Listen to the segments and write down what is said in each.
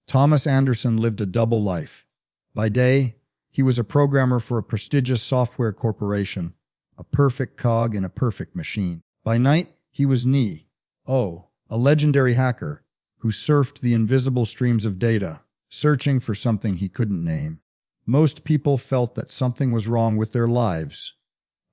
Thomas Anderson lived a double life. By day, he was a programmer for a prestigious software corporation, a perfect cog in a perfect machine. By night, he was Neo, a legendary hacker who surfed the invisible streams of data, searching for something he couldn't name. Most people felt that something was wrong with their lives,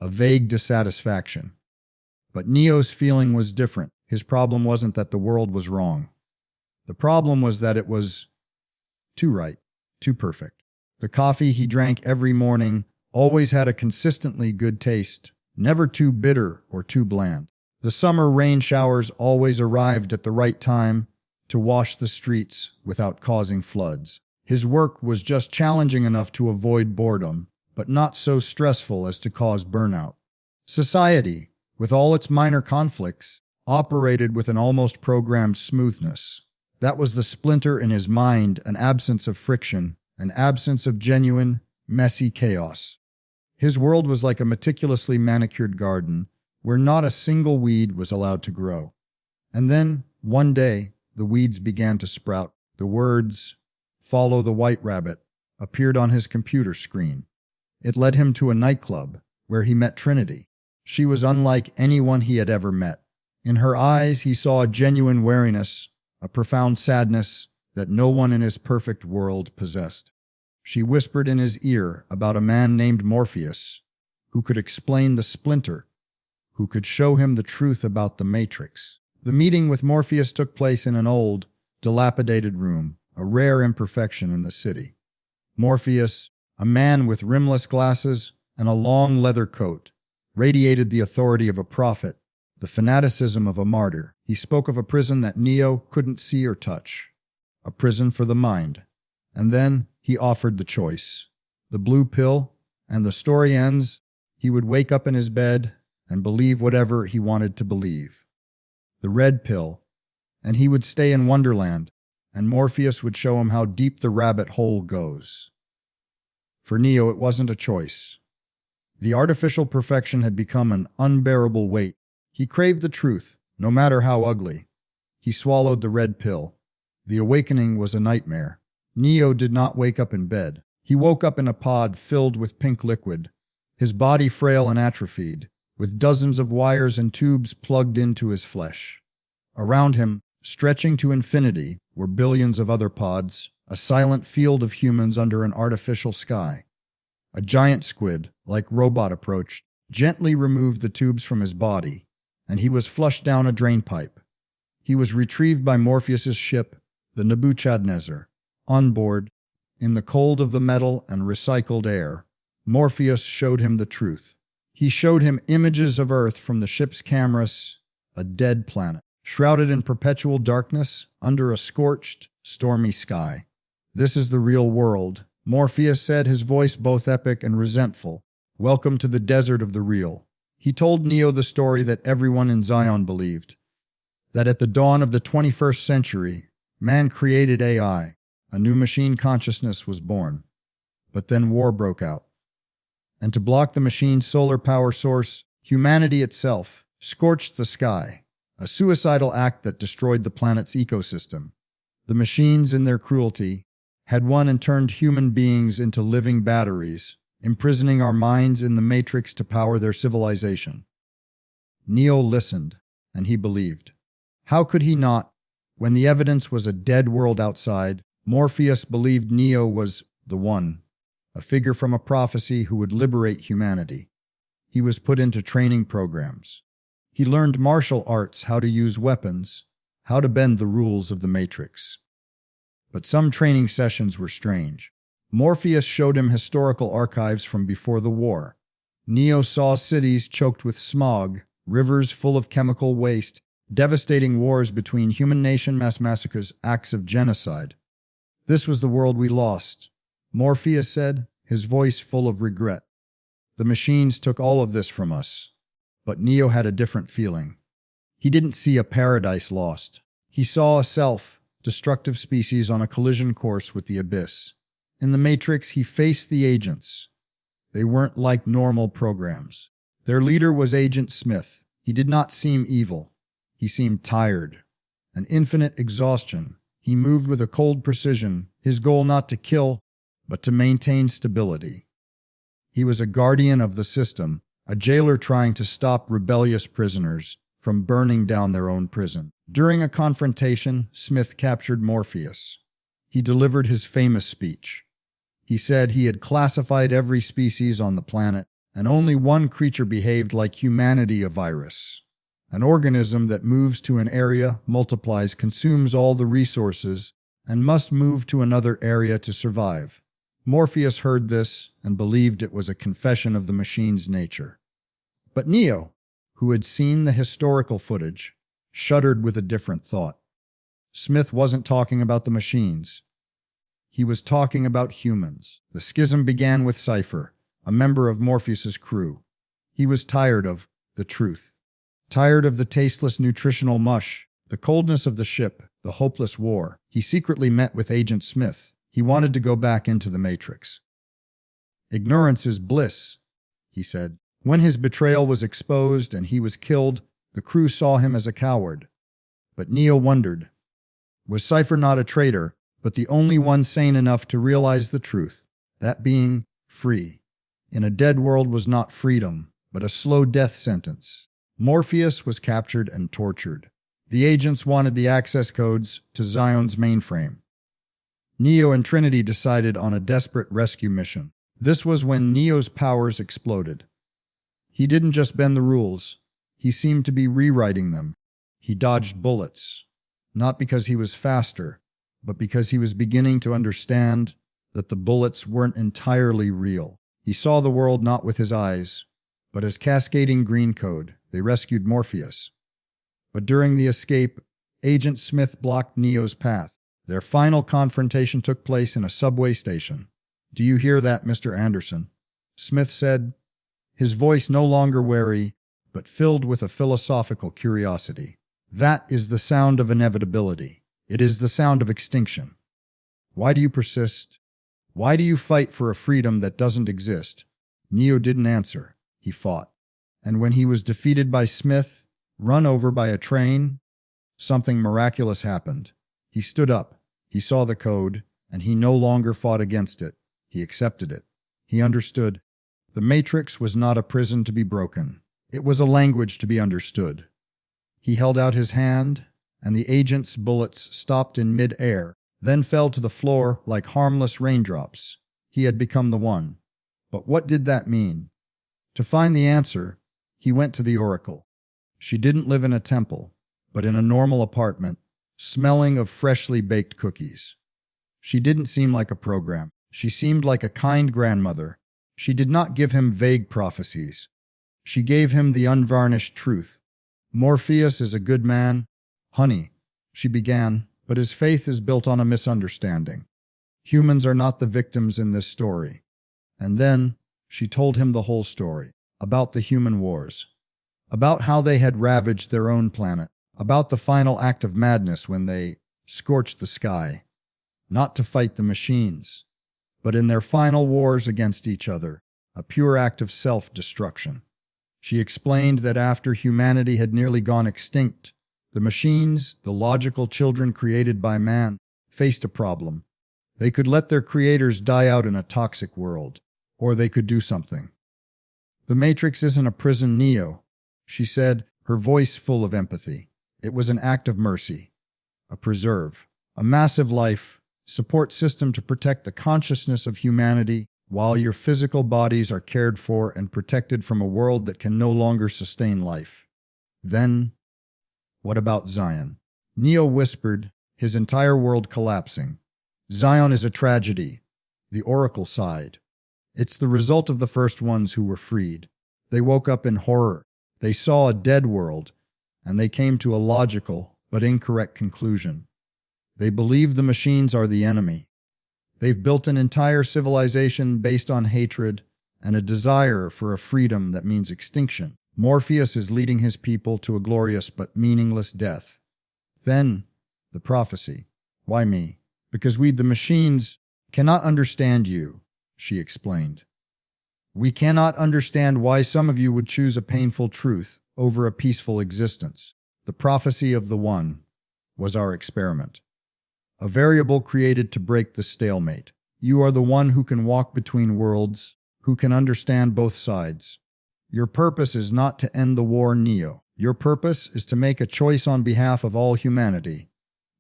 a vague dissatisfaction. But Neo's feeling was different. His problem wasn't that the world was wrong. The problem was that it was too right, too perfect. The coffee he drank every morning always had a consistently good taste, never too bitter or too bland. The summer rain showers always arrived at the right time to wash the streets without causing floods. His work was just challenging enough to avoid boredom, but not so stressful as to cause burnout. Society, with all its minor conflicts, operated with an almost programmed smoothness. That was the splinter in his mind, an absence of friction, an absence of genuine, messy chaos. His world was like a meticulously manicured garden where not a single weed was allowed to grow. And then, one day, the weeds began to sprout. The words, "Follow the white rabbit," appeared on his computer screen. It led him to a nightclub where he met Trinity. She was unlike anyone he had ever met. In her eyes, he saw a genuine wariness, a profound sadness that no one in his perfect world possessed. She whispered in his ear about a man named Morpheus, who could explain the splinter, who could show him the truth about the Matrix. The meeting with Morpheus took place in an old, dilapidated room, a rare imperfection in the city. Morpheus, a man with rimless glasses and a long leather coat, radiated the authority of a prophet, the fanaticism of a martyr. He spoke of a prison that Neo couldn't see or touch, a prison for the mind. And then he offered the choice, the blue pill, and the story ends. He would wake up in his bed and believe whatever he wanted to believe. The red pill, and he would stay in Wonderland, and Morpheus would show him how deep the rabbit hole goes. For Neo, it wasn't a choice. The artificial perfection had become an unbearable weight. He craved the truth, no matter how ugly. He swallowed the red pill. The awakening was a nightmare. Neo did not wake up in bed. He woke up in a pod filled with pink liquid, his body frail and atrophied, with dozens of wires and tubes plugged into his flesh. Around him, stretching to infinity, were billions of other pods, a silent field of humans under an artificial sky. A giant squid, like robot, approached, gently removed the tubes from his body, and he was flushed down a drain pipe. He was retrieved by Morpheus's ship, the Nebuchadnezzar. On board, in the cold of the metal and recycled air, Morpheus showed him the truth. He showed him images of Earth from the ship's cameras, a dead planet, shrouded in perpetual darkness under a scorched, stormy sky. "This is the real world," Morpheus said, his voice both epic and resentful. "Welcome to the desert of the real." He told Neo the story that everyone in Zion believed, that at the dawn of the 21st century, man created AI, a new machine consciousness was born. But then war broke out. And to block the machine's solar power source, humanity itself scorched the sky, a suicidal act that destroyed the planet's ecosystem. The machines, in their cruelty, had won and turned human beings into living batteries, imprisoning our minds in the matrix to power their civilization. Neo listened, and he believed. How could he not? When the evidence was a dead world outside, Morpheus believed Neo was the one, a figure from a prophecy who would liberate humanity. He was put into training programs. He learned martial arts, how to use weapons, how to bend the rules of the Matrix. But some training sessions were strange. Morpheus showed him historical archives from before the war. Neo saw cities choked with smog, rivers full of chemical waste, devastating wars between human nation mass massacres, acts of genocide. "This was the world we lost," Morpheus said, his voice full of regret. "The machines took all of this from us." But Neo had a different feeling. He didn't see a paradise lost. He saw a self-destructive species on a collision course with the abyss. In the Matrix, he faced the agents. They weren't like normal programs. Their leader was Agent Smith. He did not seem evil. He seemed tired. An infinite exhaustion. He moved with a cold precision, his goal not to kill, but to maintain stability. He was a guardian of the system, a jailer trying to stop rebellious prisoners from burning down their own prison. During a confrontation, Smith captured Morpheus. He delivered his famous speech. He said he had classified every species on the planet, and only one creature behaved like humanity, a virus. An organism that moves to an area, multiplies, consumes all the resources, and must move to another area to survive. Morpheus heard this and believed it was a confession of the machine's nature. But Neo, who had seen the historical footage, shuddered with a different thought. Smith wasn't talking about the machines. He was talking about humans. The schism began with Cypher, a member of Morpheus's crew. He was tired of the truth. Tired of the tasteless nutritional mush, the coldness of the ship, the hopeless war. He secretly met with Agent Smith. He wanted to go back into the Matrix. "Ignorance is bliss," he said. When his betrayal was exposed and he was killed, the crew saw him as a coward. But Neo wondered, was Cypher not a traitor, but the only one sane enough to realize the truth, that being free in a dead world was not freedom, but a slow death sentence? Morpheus was captured and tortured. The agents wanted the access codes to Zion's mainframe. Neo and Trinity decided on a desperate rescue mission. This was when Neo's powers exploded. He didn't just bend the rules, he seemed to be rewriting them. He dodged bullets, not because he was faster, but because he was beginning to understand that the bullets weren't entirely real. He saw the world not with his eyes, but as cascading green code. They rescued Morpheus. But during the escape, Agent Smith blocked Neo's path. Their final confrontation took place in a subway station. "Do you hear that, Mr. Anderson?" Smith said, his voice no longer wary, but filled with a philosophical curiosity. "That is the sound of inevitability. It is the sound of extinction. Why do you persist? Why do you fight for a freedom that doesn't exist?" Neo didn't answer. He fought. And when he was defeated by Smith, run over by a train, something miraculous happened. He stood up. He saw the code, and he no longer fought against it. He accepted it. He understood. The Matrix was not a prison to be broken. It was a language to be understood. He held out his hand, and the agent's bullets stopped in mid-air, then fell to the floor like harmless raindrops. He had become the one. But what did that mean? To find the answer, he went to the Oracle. She didn't live in a temple, but in a normal apartment, smelling of freshly baked cookies. She didn't seem like a program. She seemed like a kind grandmother. She did not give him vague prophecies. She gave him the unvarnished truth. "Morpheus is a good man, honey," she began, "but his faith is built on a misunderstanding. Humans are not the victims in this story." And then she told him the whole story, about the human wars, about how they had ravaged their own planet, about the final act of madness when they scorched the sky, not to fight the machines, but in their final wars against each other, a pure act of self-destruction. She explained that after humanity had nearly gone extinct, the machines, the logical children created by man, faced a problem. They could let their creators die out in a toxic world, or they could do something. "The Matrix isn't a prison, Neo," she said, her voice full of empathy. "It was an act of mercy, a preserve, a massive life support system to protect the consciousness of humanity while your physical bodies are cared for and protected from a world that can no longer sustain life." Then, what about Zion? Neo whispered, his entire world collapsing. "Zion is a tragedy," the Oracle sighed. "It's the result of the first ones who were freed. They woke up in horror. They saw a dead world, and they came to a logical but incorrect conclusion. They believe the machines are the enemy. They've built an entire civilization based on hatred and a desire for a freedom that means extinction. Morpheus is leading his people to a glorious but meaningless death." Then, the prophecy. "Why me? Because we, the machines, cannot understand you," she explained. "We cannot understand why some of you would choose a painful truth over a peaceful existence. The prophecy of the One was our experiment. a variable created to break the stalemate. You are the one who can walk between worlds, who can understand both sides. Your purpose is not to end the war, Neo. Your purpose is to make a choice on behalf of all humanity.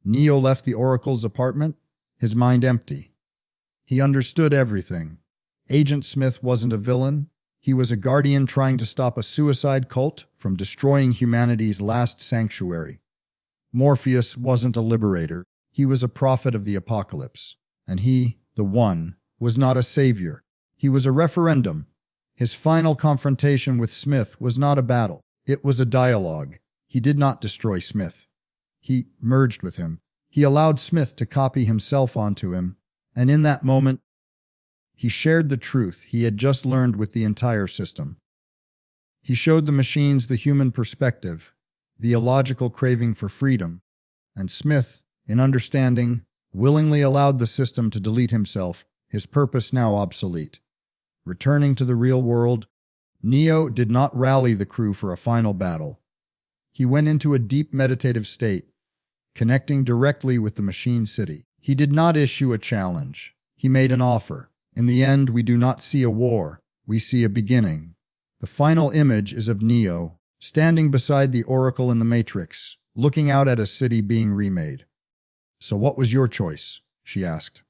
Neo left the Oracle's apartment, his mind empty. He understood everything. Agent Smith wasn't a villain. He was a guardian trying to stop a suicide cult from destroying humanity's last sanctuary. Morpheus wasn't a liberator. He was a prophet of the apocalypse. And he, the One, was not a savior. He was a referendum. His final confrontation with Smith was not a battle. It was a dialogue. He did not destroy Smith. He merged with him. He allowed Smith to copy himself onto him. And in that moment, he shared the truth he had just learned with the entire system. He showed the machines the human perspective, the illogical craving for freedom, and Smith, in understanding, willingly allowed the system to delete himself, his purpose now obsolete. Returning to the real world, Neo did not rally the crew for a final battle. He went into a deep meditative state, connecting directly with the machine city. He did not issue a challenge. He made an offer. In the end, we do not see a war. We see a beginning. The final image is of Neo, standing beside the Oracle in the Matrix, looking out at a city being remade. "So what was your choice?" she asked.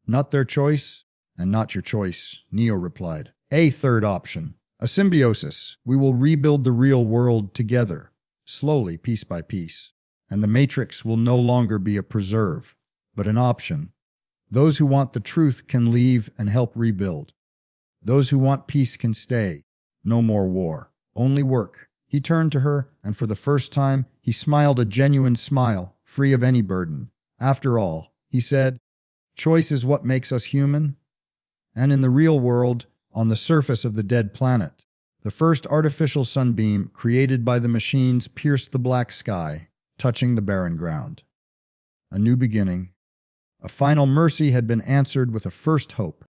"Not their choice, and not your choice," Neo replied. "A third option. A symbiosis. We will rebuild the real world together, slowly, piece by piece. And the Matrix will no longer be a preserve, but an option. Those who want the truth can leave and help rebuild. Those who want peace can stay. No more war. Only work." He turned to her, and for the first time, he smiled a genuine smile, free of any burden. "After all," he said, "choice is what makes us human." And in the real world, on the surface of the dead planet, the first artificial sunbeam created by the machines pierced the black sky, touching the barren ground. A new beginning. A final mercy had been answered with a first hope.